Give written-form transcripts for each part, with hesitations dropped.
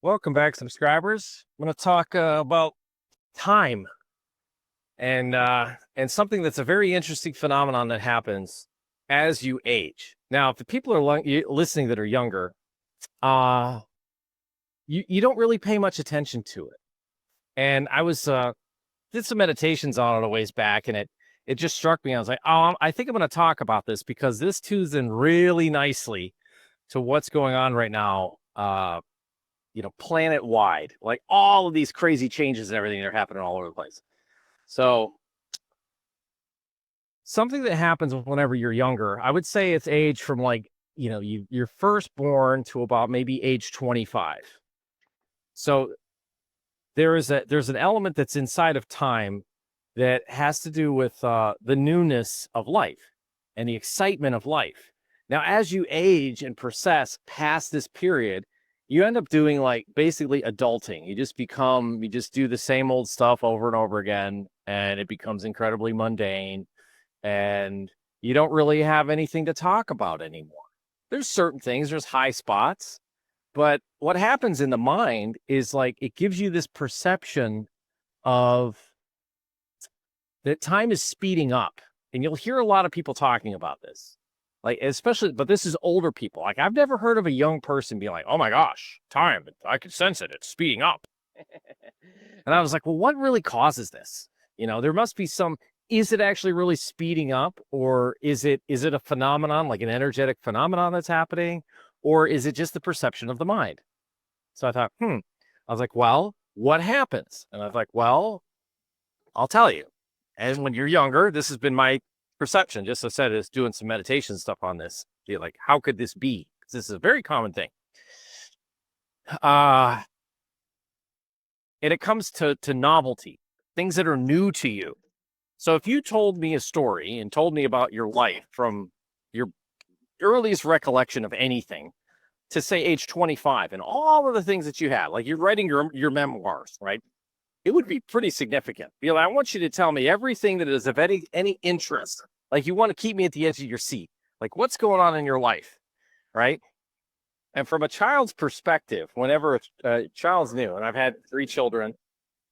Welcome back, subscribers. I'm going to talk about time and something that's a very interesting phenomenon that happens as you age. Now, if the people are listening that are younger, uh, you don't really pay much attention to it. And I was did some meditations on it a ways back, and it just struck me. I was like, oh, I think I'm going to talk about this because this tunes in really nicely to what's going on right now. Planet wide, like all of these crazy changes and everything that are happening all over the place. So something that happens whenever you're younger, I would say it's age from you're first born to about maybe age 25. So there's an element that's inside of time that has to do with the newness of life and the excitement of life. Now, as you age and process past this period, you end up doing like basically adulting. You just do the same old stuff over and over again, and it becomes incredibly mundane, and you don't really have anything to talk about anymore. There's certain things, there's high spots, but what happens in the mind is like it gives you this perception of that time is speeding up. And you'll hear a lot of people talking about this. Like, especially, but this is older people. Like, I've never heard of a young person being like, oh my gosh, time, I can sense it. It's speeding up. And I was like, well, what really causes this? There must be is it actually really speeding up, or is it a phenomenon, like an energetic phenomenon that's happening, or is it just the perception of the mind? So I thought, I was like, well, what happens? And I was like, well, I'll tell you. And when you're younger, this has been my perception. Just as I said, is doing some meditation stuff on this. You're like, how could this be? Because this is a very common thing. And it comes to novelty, things that are new to you. So if you told me a story and told me about your life from your earliest recollection of anything to say age 25 and all of the things that you had, like you're writing your memoirs, right? It would be pretty significant. I want you to tell me everything that is of any interest. Like you want to keep me at the edge of your seat. Like what's going on in your life, right? And from a child's perspective, whenever a child's new, and I've had 3 children,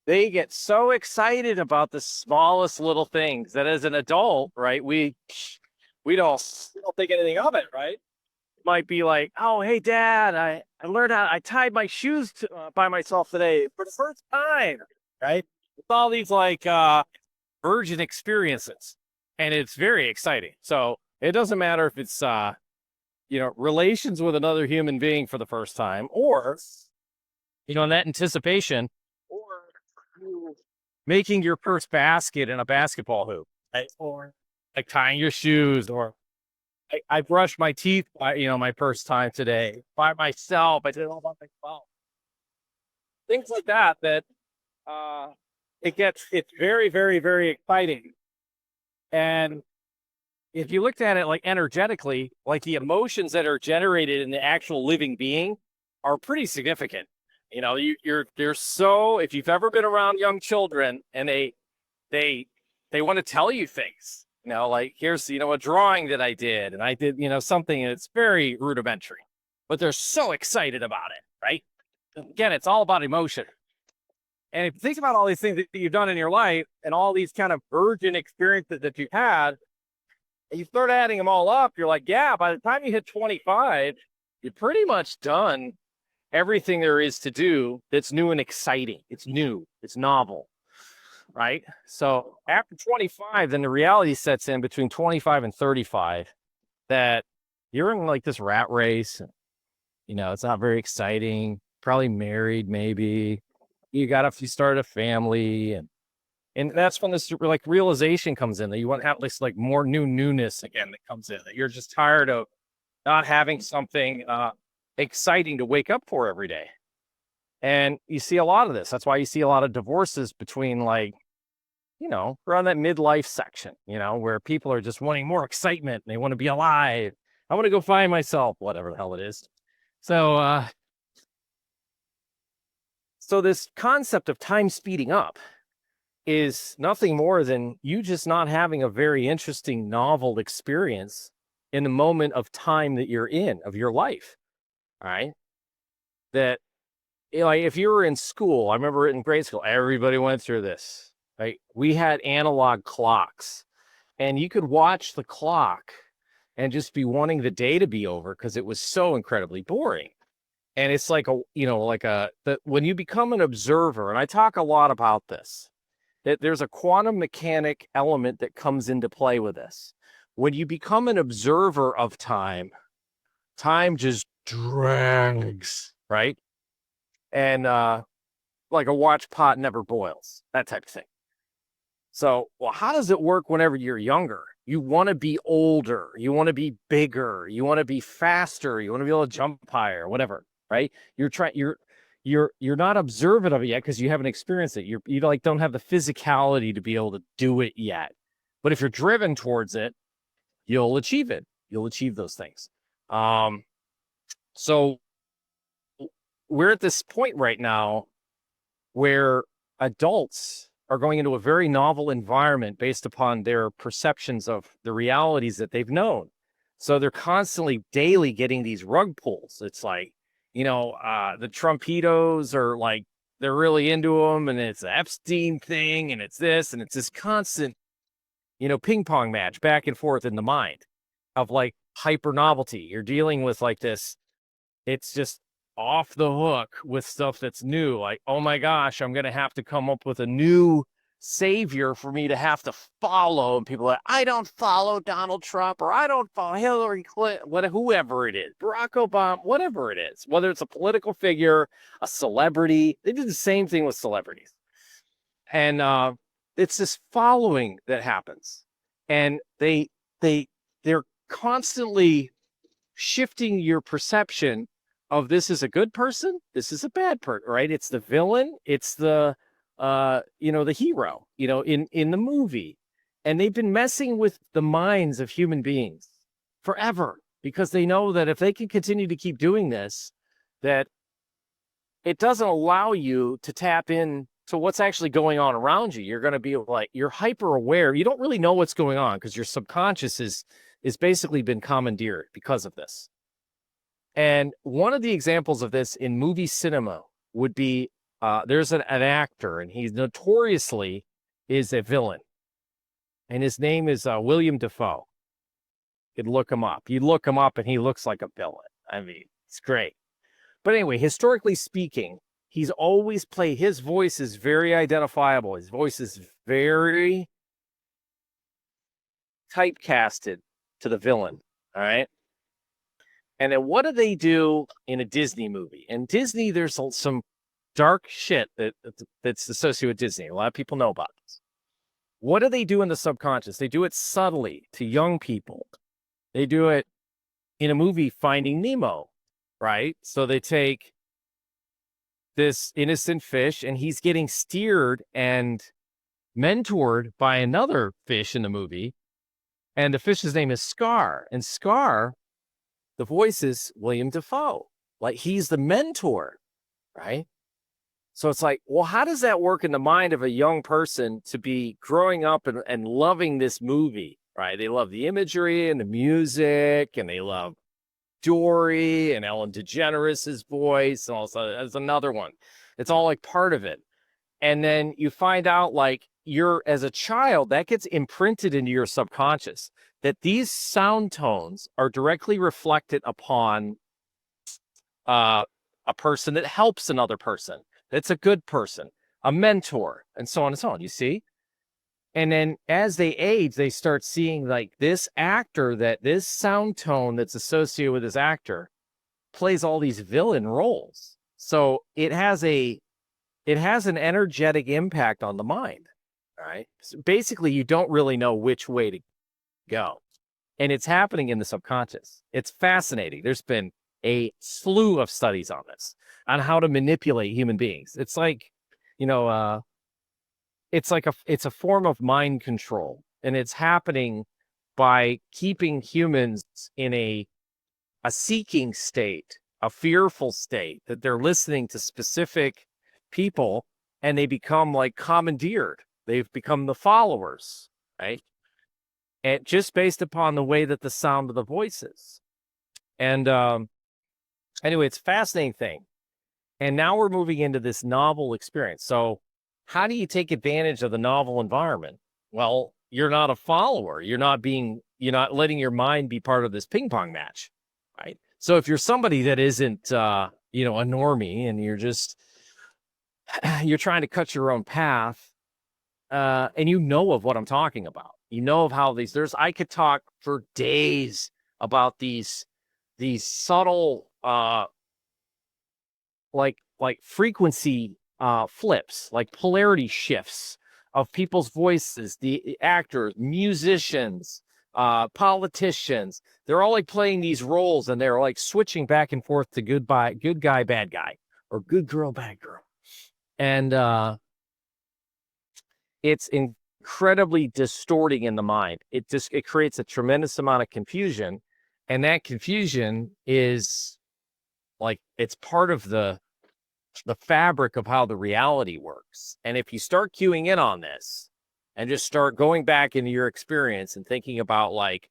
they get so excited about the smallest little things that as an adult, right, we don't think anything of it, right? It might be like, oh, hey, Dad, I learned how I tied my shoes by myself today for the first time, right? It's all these like virgin experiences, and it's very exciting. So it doesn't matter if it's relations with another human being for the first time, or in that anticipation, or you making your first basket in a basketball hoop, right? Or like tying your shoes, or I brushed my teeth by my first time today by myself. I did it all by myself. Things like that it's very, very, very exciting. And if you looked at it like energetically, like the emotions that are generated in the actual living being are pretty significant. You're so, if you've ever been around young children and they want to tell you things, like here's, a drawing that I did, and I did, something that's very rudimentary, but they're so excited about it, right? Again, it's all about emotion. And if you think about all these things that you've done in your life and all these kind of virgin experiences that you've had, and you start adding them all up, you're like, yeah, by the time you hit 25, you're pretty much done everything there is to do that's new and exciting. It's new, it's novel, right? So after 25, then the reality sets in between 25 and 35 that you're in like this rat race. It's not very exciting. Probably married, maybe. You started a family, and that's when this like realization comes in that you want to have this like more newness again that comes in, that you're just tired of not having something exciting to wake up for every day. And you see a lot of this. That's why you see a lot of divorces between around that midlife section, where people are just wanting more excitement and they want to be alive. I want to go find myself, whatever the hell it is. So this concept of time speeding up is nothing more than you just not having a very interesting, novel experience in the moment of time that you're in, of your life. All right. That like if you were in school, I remember in grade school, everybody went through this, right? We had analog clocks, and you could watch the clock and just be wanting the day to be over because it was so incredibly boring. And it's like when you become an observer, and I talk a lot about this, that there's a quantum mechanic element that comes into play with this. When you become an observer of time, time just drags, right? And like a watch pot never boils, that type of thing. So, well, how does it work whenever you're younger? You want to be older, you want to be bigger, you want to be faster, you want to be able to jump higher, whatever, right? You're not observant of it yet because you haven't experienced it. You like don't have the physicality to be able to do it yet. But if you're driven towards it, you'll achieve it. You'll achieve those things. So we're at this point right now where adults are going into a very novel environment based upon their perceptions of the realities that they've known. So they're constantly daily getting these rug pulls. It's like, the Trumpitos are like, they're really into them, and it's the Epstein thing, and it's this, and it's this constant, ping pong match back and forth in the mind of like hyper novelty. You're dealing with like this, it's just off the hook with stuff that's new. Like, oh my gosh, I'm going to have to come up with a new savior for me to have to follow. And people are like, I don't follow Donald Trump, or I don't follow Hillary Clinton, whoever it is, Barack Obama, whatever it is, whether it's a political figure, a celebrity. They do the same thing with celebrities. And it's this following that happens. And they're constantly shifting your perception of this is a good person, this is a bad person, right? It's the villain, it's the the hero, in the movie. And they've been messing with the minds of human beings forever because they know that if they can continue to keep doing this, that it doesn't allow you to tap in to what's actually going on around you. You're going to be like, you're hyper aware. You don't really know what's going on because your subconscious is basically been commandeered because of this. And one of the examples of this in movie cinema would be there's an actor, and he notoriously is a villain. And his name is William Dafoe. You'd look him up. You look him up, and he looks like a villain. I mean, it's great. But anyway, historically speaking, he's always played, his voice is very identifiable. His voice is very typecasted to the villain, all right? And then what do they do in a Disney movie? In Disney, there's some dark shit that's associated with Disney. A lot of people know about this. What do they do in the subconscious? They do it subtly to young people. They do it in a movie, Finding Nemo, right? So they take this innocent fish, and he's getting steered and mentored by another fish in the movie. And the fish's name is Scar. And Scar, the voice is William Dafoe. Like, he's the mentor, right? So it's like, well, how does that work in the mind of a young person to be growing up and loving this movie, right? They love the imagery and the music, and they love Dory and Ellen DeGeneres' voice. And also, there's another one. It's all like part of it. And then you find out, like, as a child, that gets imprinted into your subconscious, that these sound tones are directly reflected upon a person that helps another person. That's a good person, a mentor, and so on and so on, you see? And then as they age, they start seeing like this actor, that this sound tone that's associated with this actor plays all these villain roles. So it has an energetic impact on the mind, right? So basically, you don't really know which way to go. And it's happening in the subconscious. It's fascinating. There's been a slew of studies on this, on how to manipulate human beings. It's like, it's a form of mind control, and it's happening by keeping humans in a seeking state, a fearful state, that they're listening to specific people, and they become like commandeered. They've become the followers, right? And just based upon the way that the sound of the voice is. And anyway, it's a fascinating thing. And now we're moving into this novel experience. So, how do you take advantage of the novel environment? Well, you're not a follower. You're not letting your mind be part of this ping pong match, right? So, if you're somebody that isn't, a normie and you're just, you're trying to cut your own path, and you know of what I'm talking about. You know of how I could talk for days about these subtle, like frequency flips, like polarity shifts of people's voices, the actors, musicians, politicians. They're all like playing these roles and they're like switching back and forth to good guy, bad guy, or good girl, bad girl. And it's incredibly distorting in the mind. It creates a tremendous amount of confusion. And that confusion is like it's part of the fabric of how the reality works. And if you start queuing in on this and just start going back into your experience and thinking about like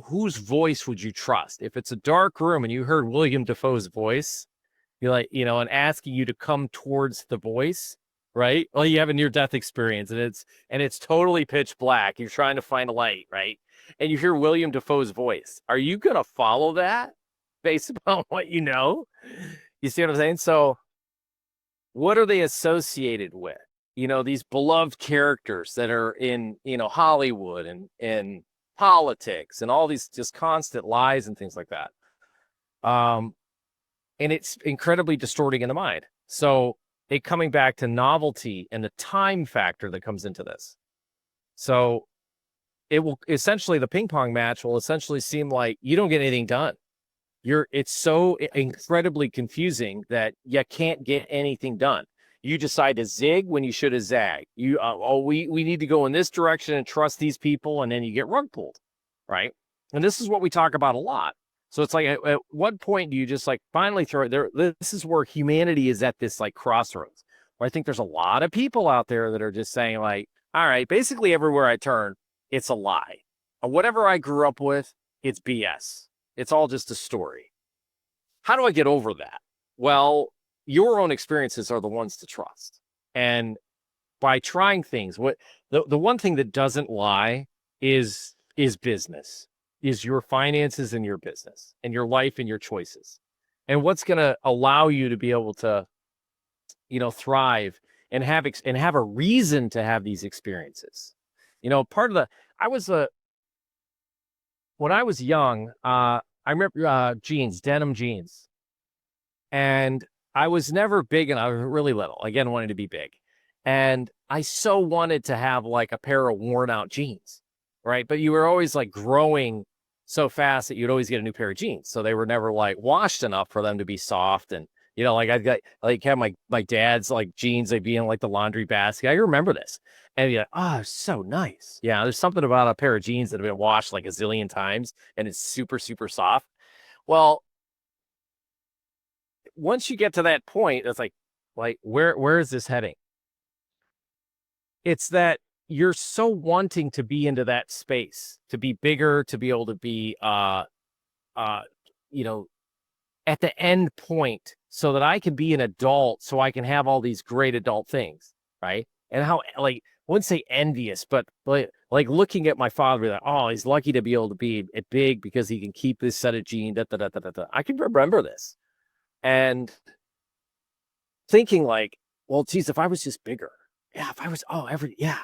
whose voice would you trust? If it's a dark room and you heard William Defoe's voice, you're like, and asking you to come towards the voice, right? Well, you have a near-death experience and it's totally pitch black. You're trying to find a light, right? And you hear William Defoe's voice. Are you gonna follow that based upon what you know? You see what I'm saying? So what are they associated with? These beloved characters that are in, Hollywood and politics and all these just constant lies and things like that. And it's incredibly distorting in the mind. So it coming back to novelty and the time factor that comes into this. So the ping pong match will essentially seem like you don't get anything done. It's so incredibly confusing that you can't get anything done. You decide to zig when you should have zagged. We need to go in this direction and trust these people, and then you get rug pulled, right? And this is what we talk about a lot. So it's like, at what point do you just like finally throw it there? This is where humanity is at this like crossroads. Where I think there's a lot of people out there that are just saying like, all right, basically everywhere I turn, it's a lie. Whatever I grew up with, it's BS. It's all just a story. How do I get over that? Well, your own experiences are the ones to trust. And by trying things, the one thing that doesn't lie is business, is your finances and your business and your life and your choices. And what's going to allow you to be able to, thrive and have a reason to have these experiences. Part of when I was young, I remember denim jeans. And I was never big and I was really little. Again, wanted to be big. And I so wanted to have like a pair of worn out jeans, right? But you were always like growing so fast that you'd always get a new pair of jeans. So they were never like washed enough for them to be soft. And, like I got like have my dad's like jeans, they'd be in like the laundry basket. I remember this. And you're like, oh, so nice. Yeah, there's something about a pair of jeans that have been washed like a zillion times and it's super, super soft. Well, once you get to that point, it's like where is this heading? It's that you're so wanting to be into that space, to be bigger, to be able to be uh you know at the end point so that I can be an adult so I can have all these great adult things, right? And how like I wouldn't say envious, but like looking at my father, like, oh, he's lucky to be able to be big because he can keep this set of jeans. Da, da, da, da, da, da. I can remember this and thinking like, well, geez, if I was just bigger, yeah, if I was, yeah,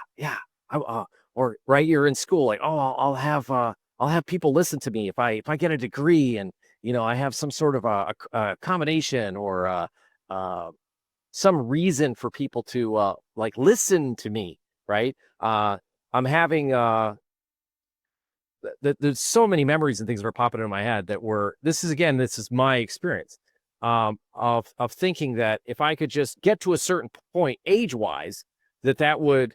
or right, you're in school, like, oh, I'll have people listen to me if I get a degree and I have some sort of a combination or some reason for people to like listen to me, right? I'm having there's so many memories and things that are popping in my head that this is my experience of thinking that if I could just get to a certain point age wise, that would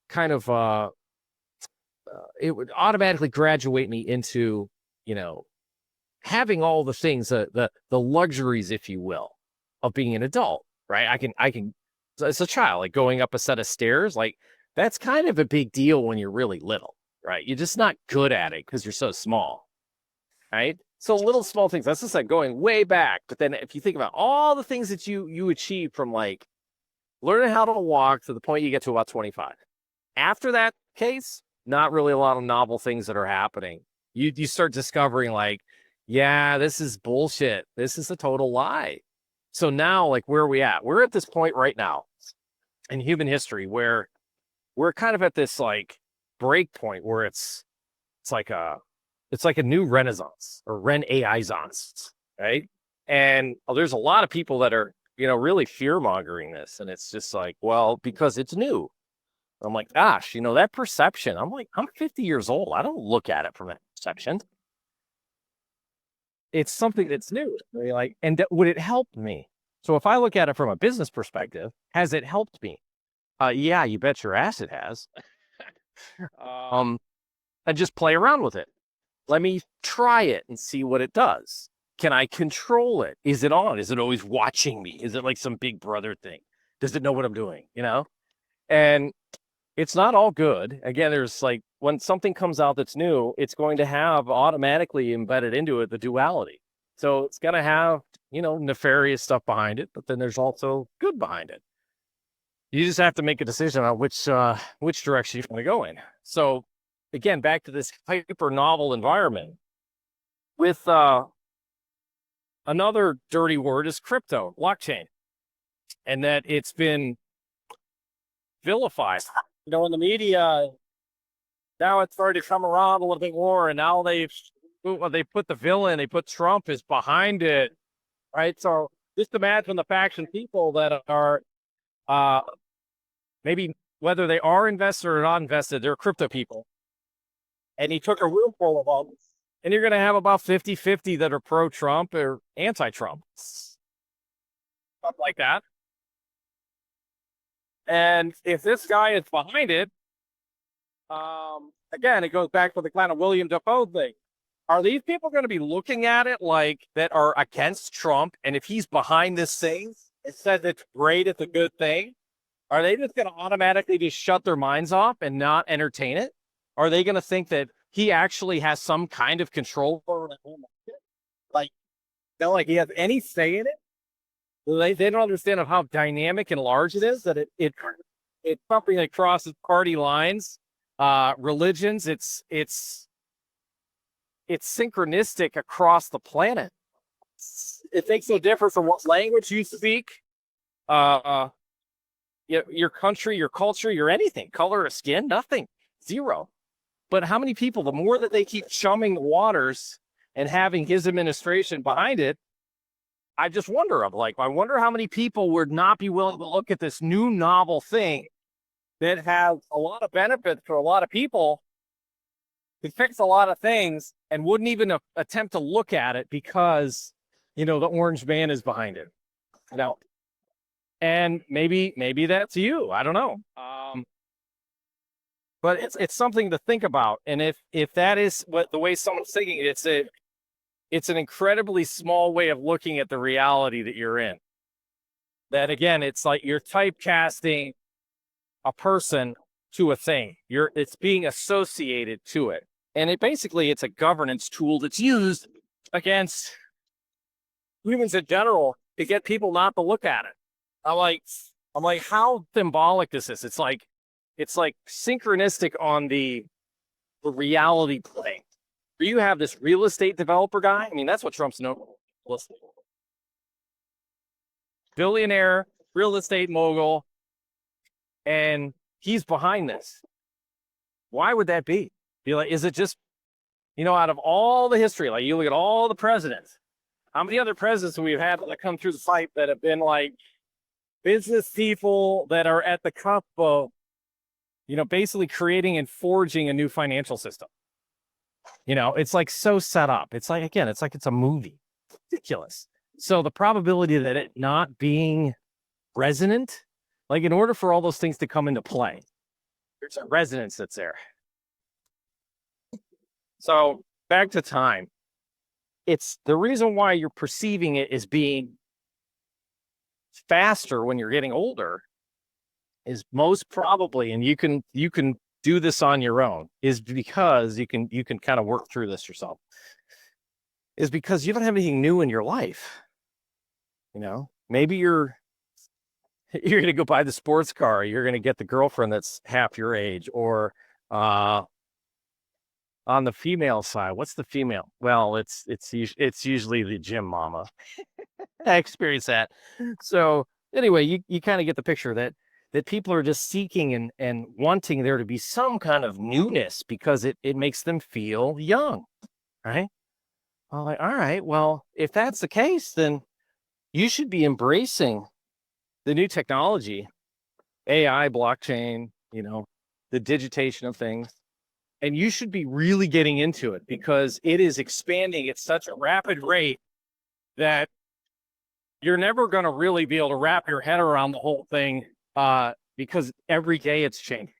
kind of it would automatically graduate me into having all the things, the luxuries, if you will, of being an adult, right? I can as a child, like going up a set of stairs, like that's kind of a big deal when you're really little, right? You're just not good at it because you're so small. right? So little small things. That's just like going way back. But then if you think about all the things that you achieve from like learning how to walk to the point you get to about 25. After that case, not really a lot of novel things that are happening. You start discovering like, yeah, this is bullshit. This is a total lie. So now, like, where are we at? We're at this point right now in human history where we're kind of at this like break point where it's like a new renaissance or renaissance, right? And there's a lot of people that are, really fear mongering this. And it's just like, well, because it's new. I'm like, gosh, that perception. I'm like, I'm 50 years old. I don't look at it from that perception. It's something that's new. Like, and would it help me? So if I look at it from a business perspective, has it helped me? Yeah, you bet your ass it has. And just play around with it. Let me try it and see what it does. Can I control it? Is it on? Is it always watching me? Is it like some big brother thing? Does it know what I'm doing? And it's not all good. Again, there's like when something comes out that's new, it's going to have automatically embedded into it the duality. So it's going to have, nefarious stuff behind it, but then there's also good behind it. You just have to make a decision on which direction you want to go in. So again, back to this hyper novel environment with another dirty word is crypto, blockchain, and that it's been vilified. In the media, now it's starting to come around a little bit more, and now they put the villain, they put Trump is behind it, right? So just imagine the faction people that are maybe whether they are invested or not invested, they're crypto people. And he took a room full of them, and you're going to have about 50-50 that are pro-Trump or anti-Trump. Stuff like that. And if this guy is behind it, again, it goes back to the kind of William Dafoe thing. Are these people going to be looking at it like that are against Trump? And if he's behind this thing, it says it's great, it's a good thing. Are they just going to automatically just shut their minds off and not entertain it? Are they going to think that he actually has some kind of control over the whole market? Like he has any say in it? They don't understand of how dynamic and large it is, that it's something that crosses party lines, religions. It's synchronistic across the planet. It makes no difference from what language you speak, your country, your culture, your anything, color of skin, nothing, zero. But how many people, the more that they keep chumming the waters and having his administration behind it, I just wonder, I wonder how many people would not be willing to look at this new novel thing that has a lot of benefits for a lot of people, could fix a lot of things, and wouldn't even attempt to look at it because, the orange man is behind it. And maybe that's you. I don't know. But it's something to think about. And if that is what the way someone's thinking, it's an incredibly small way of looking at the reality that you're in. That again, it's like you're typecasting a person to a thing. It's being associated to it. And it's a governance tool that's used against humans in general to get people not to look at it. I'm like, how symbolic is this? It's like synchronistic on the reality plane. You have this real estate developer guy. I mean, that's what Trump's known for. Billionaire, real estate mogul, and he's behind this. Why would that be? Is it just, out of all the history, like you look at all the presidents, how many other presidents we've had that come through the pipe that have been like business people that are at the cusp of, basically creating and forging a new financial system? It's like so set up. It's like, again, it's a movie. It's ridiculous. So the probability that it not being resonant, like in order for all those things to come into play, there's a resonance that's there. So back to time. It's the reason why you're perceiving it as being faster when you're getting older is most probably, and you can do this on your own, is because you can kind of work through this yourself. is because you don't have anything new in your life. Maybe you're going to go buy the sports car. You're going to get the girlfriend that's half your age, or uh, on the female side, what's the female? Well, it's usually the gym mama. I experienced that. So anyway, you kind of get the picture that people are just seeking and wanting there to be some kind of newness because it makes them feel young, right? Well, like, all right, well, if that's the case, then you should be embracing the new technology, AI, blockchain, the digitation of things. And you should be really getting into it because it is expanding at such a rapid rate that you're never going to really be able to wrap your head around the whole thing, because every day it's changing,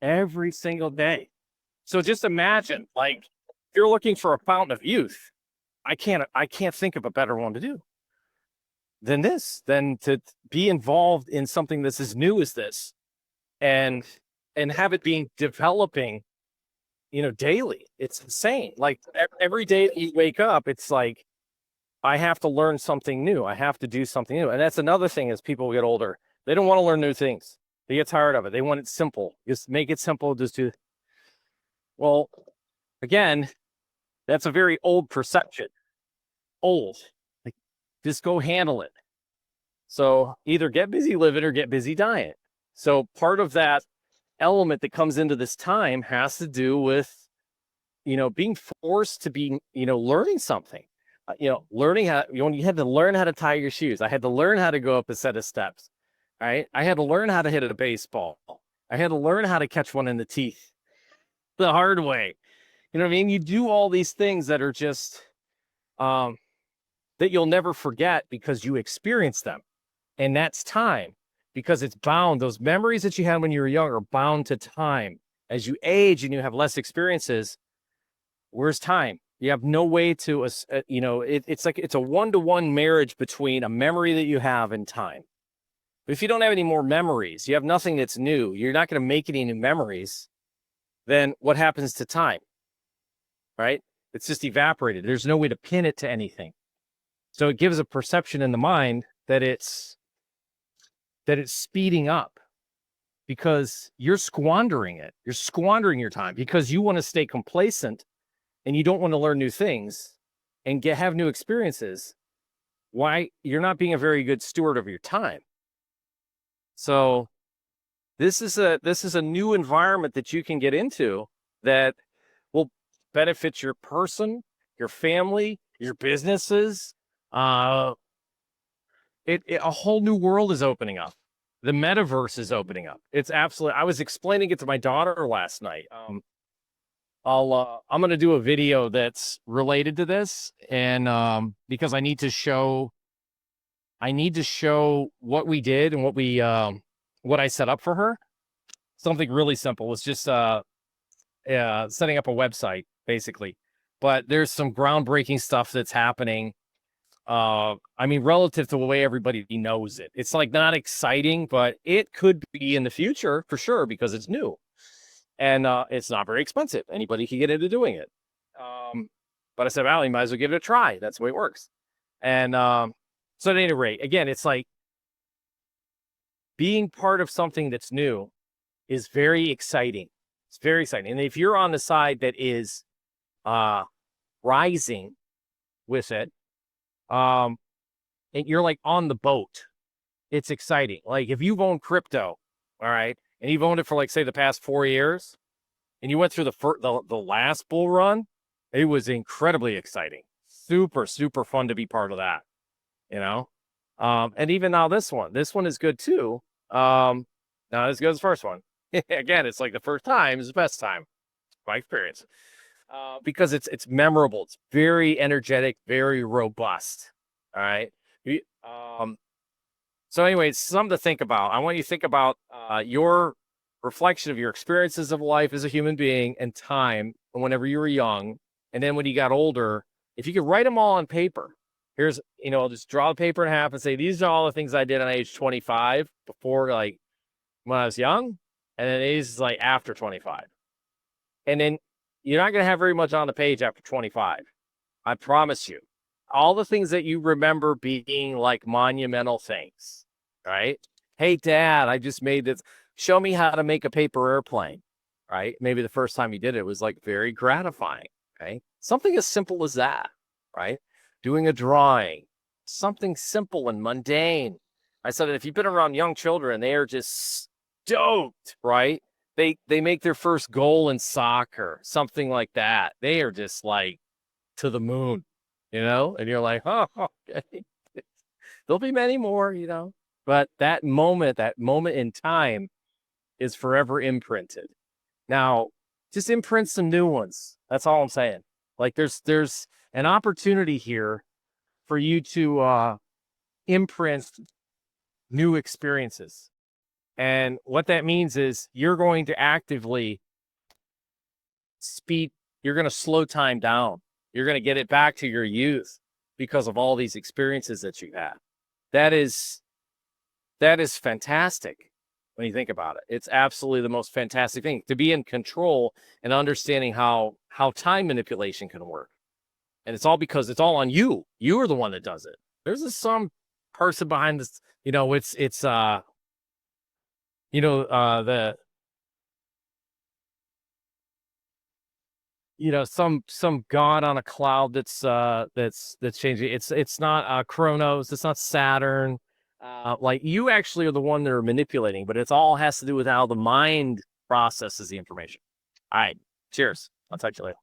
every single day. So just imagine, like, if you're looking for a fountain of youth, I can't think of a better one to do than this, than to be involved in something that's as new as this, and have it being developing, daily. It's insane. Like every day that you wake up, it's like, I have to learn something new. I have to do something new. And that's another thing as people get older, they don't want to learn new things. They get tired of it. They want it simple. Just make it simple. Just do. Well, again, that's a very old perception. Old. Like, just go handle it. So either get busy living or get busy dying. So part of that element that comes into this time has to do with, being forced to be, learning something. Learning how, you had to learn how to tie your shoes. I had to learn how to go up a set of steps. Right. I had to learn how to hit a baseball. I had to learn how to catch one in the teeth the hard way. You know what I mean? You do all these things that are just, that you'll never forget because you experience them. And that's time, because it's bound. Those memories that you had when you were young are bound to time. As you age and you have less experiences, where's time? You have no way to, it's like it's a one-to-one marriage between a memory that you have and time. But if you don't have any more memories, you have nothing that's new, you're not going to make any new memories, then what happens to time? Right? It's just evaporated. There's no way to pin it to anything. So it gives a perception in the mind that it's speeding up because you're squandering it. You're squandering your time because you want to stay complacent and you don't want to learn new things and have new experiences. Why? You're not being a very good steward of your time. So this is a new environment that you can get into that will benefit your person, your family, your businesses. A whole new world is opening up. The metaverse is opening up. It's absolutely. I was explaining it to my daughter last night. I'm going to do a video that's related to this, and because I need to show what we did and what I set up for her. Something really simple. It's just setting up a website basically, but there's some groundbreaking stuff that's happening. Relative to the way everybody knows it, it's like not exciting, but it could be in the future for sure because it's new. And it's not very expensive. Anybody can get into doing it. But I said, well, you might as well give it a try. That's the way it works. And so at any rate, again, it's like being part of something that's new is very exciting. It's very exciting. And if you're on the side that is rising with it, and you're like on the boat, it's exciting. Like if you've owned crypto, all right, and you've owned it for like say the past 4 years, and you went through the last bull run, it was incredibly exciting. Super, super fun to be part of that, and even now this one is good too. Not as good as the first one. Again, it's like the first time is the best time, my experience, because it's memorable. It's very energetic, very robust. All right. So anyway, it's something to think about. I want you to think about your reflection of your experiences of life as a human being and time whenever you were young. And then when you got older, if you could write them all on paper, here's, I'll just draw the paper in half and say, these are all the things I did on age 25 before, like when I was young. And then these is like after 25. And then you're not going to have very much on the page after 25. I promise you. All the things that you remember being like monumental things, right? Hey, Dad, I just made this. Show me how to make a paper airplane, right? Maybe the first time you did it was like very gratifying, okay? Something as simple as that, right? Doing a drawing, something simple and mundane. I said that if you've been around young children, they are just stoked, right? They make their first goal in soccer, something like that. They are just like to the moon, and you're like, oh, okay. There'll be many more, but that moment in time is forever imprinted. Now, just imprint some new ones. That's all I'm saying. Like there's an opportunity here for you to imprint new experiences. And what that means is you're going to actively speed, you're going to slow time down. You're going to get it back to your youth because of all these experiences that you had. That is fantastic when you think about it. It's absolutely the most fantastic thing to be in control and understanding how time manipulation can work. And it's all because it's all on you. You are the one that does it. There's some person behind this, the some god on a cloud that's changing. It's not Chronos, it's not Saturn. Like you actually are the one that are manipulating, but it's all has to do with how the mind processes the information. All right, cheers. I'll talk to you later.